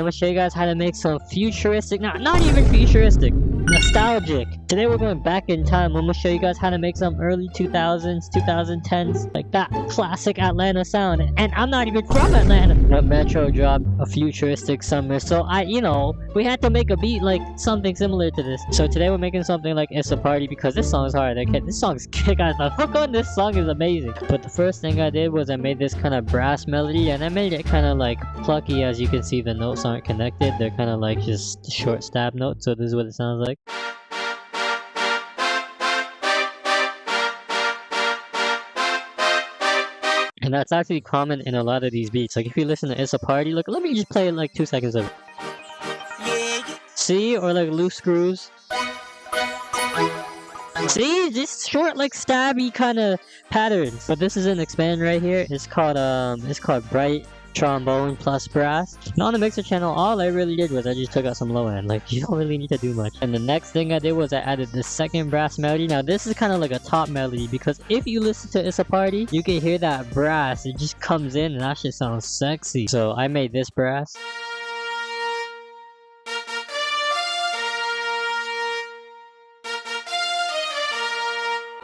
gonna show you guys how to make some futuristic, not even futuristic, nostalgic. Today we're going back in time. I'm gonna show you guys how to make some early 2000s, 2010s, like that classic Atlanta sound. And I'm not even from Atlanta. The Metro dropped a Futuristic Summer, so we had to make a beat like something similar to this. So today we're making something like It's a Party because this song is hard. This song is kick-ass. The hook on this song is amazing. But the first thing I did was I made this kind of brass melody, and I made it kind of like plucky. As you can see, the notes aren't connected. They're kind of like just short stab notes. So this is what it sounds like. And that's actually common in a lot of these beats. Like if you listen to It's a Party, look, let me just play like 2 seconds of it. See? Or like Loose Screws. See? Just short like stabby kind of patterns. But this is an expand right here. It's called Bright Trombone plus Brass. And on the mixer channel, all I really did was I just took out some low end. Like you don't really need to do much. And the next thing I did was I added the second brass melody. Now this is kind of like a top melody because if you listen to It's a Party, you can hear that brass. It just comes in and that shit sounds sexy. So I made this brass.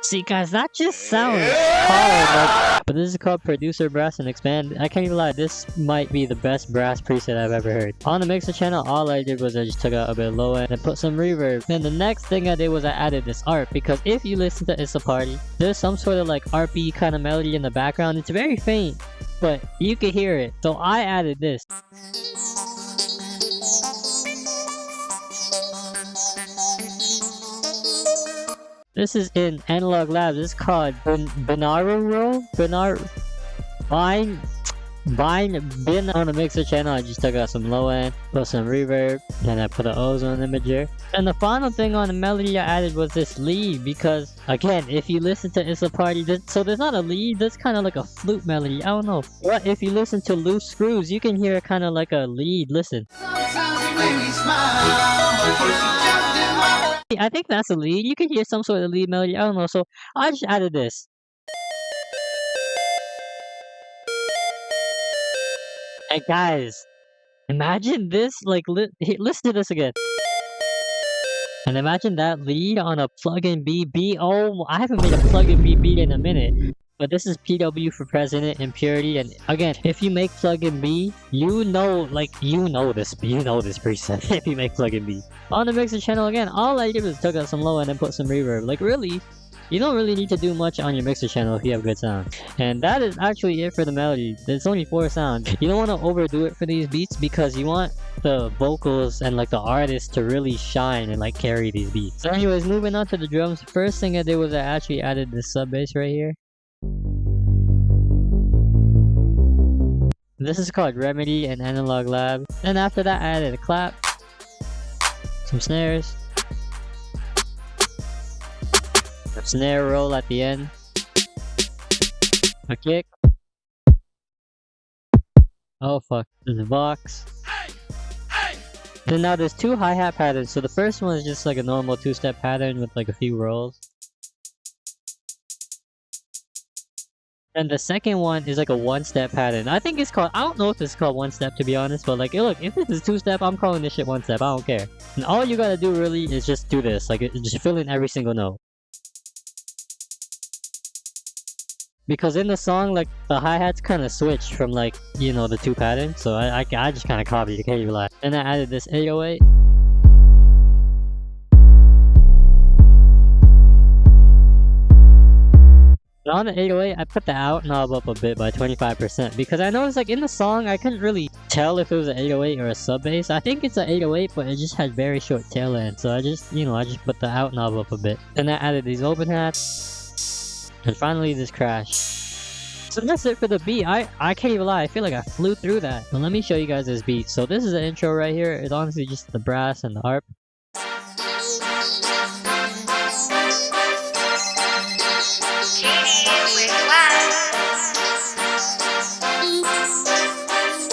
See guys, that just sounds hard. But this is called Producer Brass and Expand. I can't even lie, this might be the best brass preset I've ever heard. On the mixer channel, all I did was I just took out a bit of low end and put some reverb. Then the next thing I did was I added this ARP because if you listen to It's a Party, there's some sort of like ARP-y kind of melody in the background. It's very faint, but you can hear it. So I added this. This is in Analog Labs. This is called Binaural. Bin on the mixer channel. I just took out some low end, put some reverb, then I put an ozone imager. And the final thing on the melody I added was this lead because, again, if you listen to It's a Party, so there's not a lead, that's kind of like a flute melody. I don't know. But if you listen to Loose Screws, you can hear kind of like a lead. Listen. I think that's a lead. You can hear some sort of lead melody. I don't know. So I just added this. And guys, imagine this. Like, listen to this again. And imagine that lead on a plug-in B beat. Oh, I haven't made a plug-in B beat in a minute. But this is PW for President Impurity, and again, if you make plugin B, you know this preset. If you make plugin B on the mixer channel, again, all I did was took out some low end and put some reverb. Like really, you don't really need to do much on your mixer channel if you have good sound. And that is actually it for the melody. There's only 4 sounds. You don't want to overdo it for these beats because you want the vocals and like the artist to really shine and like carry these beats. So anyways, moving on to the drums. First thing I did was I actually added this sub bass right here. This is called Remedy and Analog Lab. And after that I added a clap, some snares, a snare roll at the end, a kick, oh fuck, there's a box. Then now there's 2 hi-hat patterns. So the first one is just like a normal 2-step pattern with like a few rolls. And the second one is like a 1-step pattern. I think it's called, I don't know if it's called 1-step to be honest, but like, look, if this is 2-step, I'm calling this shit 1-step, I don't care. And all you gotta do really is just do this, like just fill in every single note. Because in the song, like, the hi-hats kind of switch from like, the 2 patterns, so I just kind of copied it, can't even lie. Then I added this 808. And on the 808, I put the out knob up a bit by 25% because I noticed like in the song, I couldn't really tell if it was an 808 or a sub bass. I think it's an 808, but it just had very short tail end. So I just put the out knob up a bit. Then I added these open hats. And finally this crash. So that's it for the beat. I can't even lie, I feel like I flew through that. But let me show you guys this beat. So this is the intro right here. It's honestly just the brass and the ARP.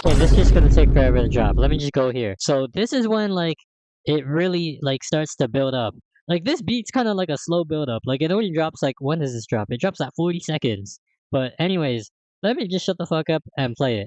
Okay, this is just gonna take forever to drop. Let me just go here. So this is when like it really like starts to build up. Like this beat's kind of like a slow build up. Like it only drops like, when does this drop? It drops at 40 seconds. But anyways, let me just shut the fuck up and play it.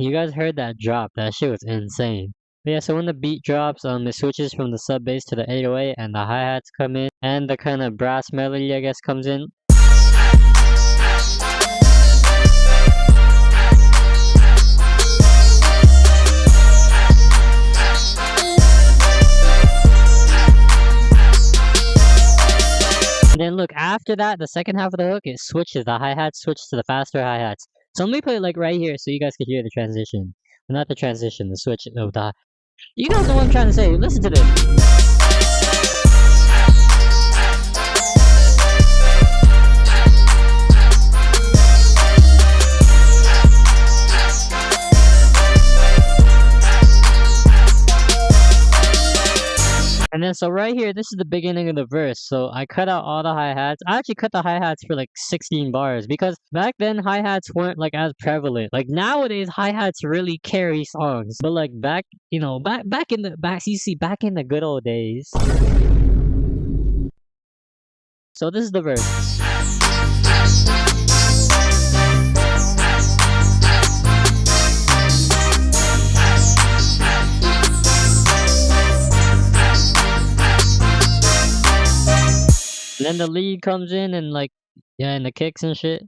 You guys heard that drop? That shit was insane. But yeah, so when the beat drops, it switches from the sub bass to the 808, and the hi-hats come in, and the kind of brass melody, I guess, comes in. And then look, after that, the second half of the hook, it switches. The hi-hats switch to the faster hi-hats. So let me put it like right here so you guys can hear the transition. Well, not the transition, the switch of the... You guys know what I'm trying to say. Listen to this. And then so right here, this is the beginning of the verse. So I cut out all the hi-hats. I actually cut the hi-hats for like 16 bars because back then hi-hats weren't like as prevalent. Like nowadays hi-hats really carry songs. But like back, you know, back in the good old days. So this is the verse. And then the lead comes in and like, yeah, and the kicks and shit.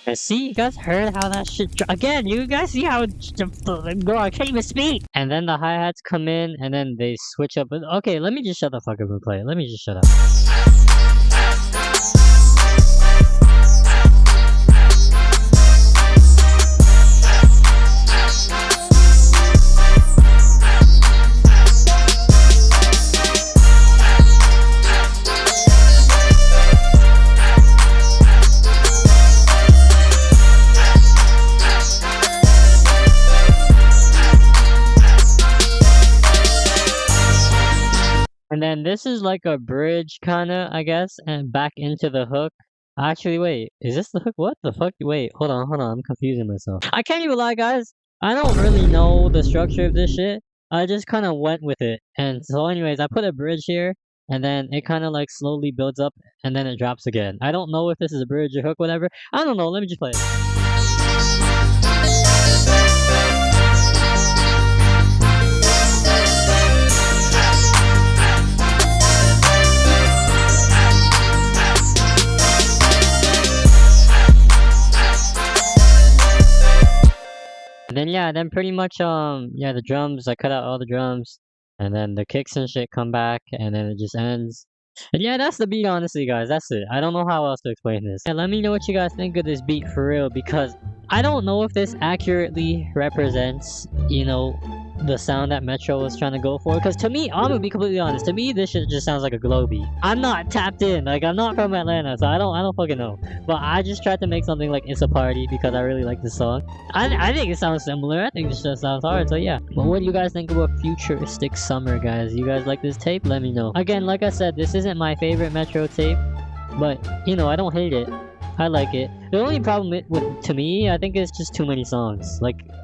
And see, you guys heard how that shit again, you guys see how girl, I can't even speak. And then the hi-hats come in and then they switch up. Okay, let me just shut the fuck up and play it. Let me just shut up. And then this is like a bridge kinda, I guess, and back into the hook. Actually, wait, is this the hook? What the fuck? Wait, hold on, I'm confusing myself. I can't even lie, guys. I don't really know the structure of this shit. I just kinda went with it. And so anyways, I put a bridge here, and then it kinda like slowly builds up, and then it drops again. I don't know if this is a bridge or hook, whatever. I don't know, let me just play it. And then yeah, then pretty much yeah, the drums, I cut out all the drums, and then the kicks and shit come back, and then it just ends. And yeah, that's the beat, honestly, guys. That's it. I don't know how else to explain this. And let me know what you guys think of this beat for real, because I don't know if this accurately represents, you know, the sound that Metro was trying to go for. Because to me, I'm gonna be completely honest, to me this shit just sounds like a glow beat. I'm not tapped in, like I'm not from Atlanta, so I don't fucking know. But I just tried to make something like It's a Party because I really like this song. I think it sounds similar. I think this just sounds hard, so yeah. But what do you guys think about Futuristic Summer, guys? You guys like this tape? Let me know. Again, like I said, this isn't my favorite Metro tape, but you know, I don't hate it. I like it. The only problem to me, I think, is just too many songs.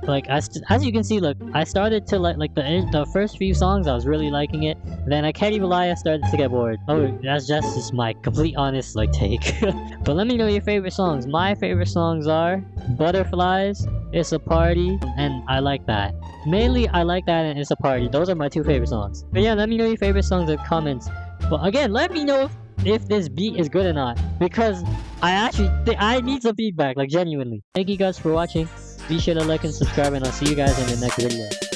As you can see, look, I started to like the first few songs, I was really liking it. Then I can't even lie, I started to get bored. Oh, that's just my complete honest like take. But let me know your favorite songs. My favorite songs are Butterflies, It's a Party, and I Like That. Mainly, I Like That and It's a Party. Those are my two favorite songs. But yeah, let me know your favorite songs in the comments. But again, let me know if this beat is good or not, because I need some feedback, like genuinely. Thank you guys for watching. Be sure to like and subscribe, and I'll see you guys in the next video.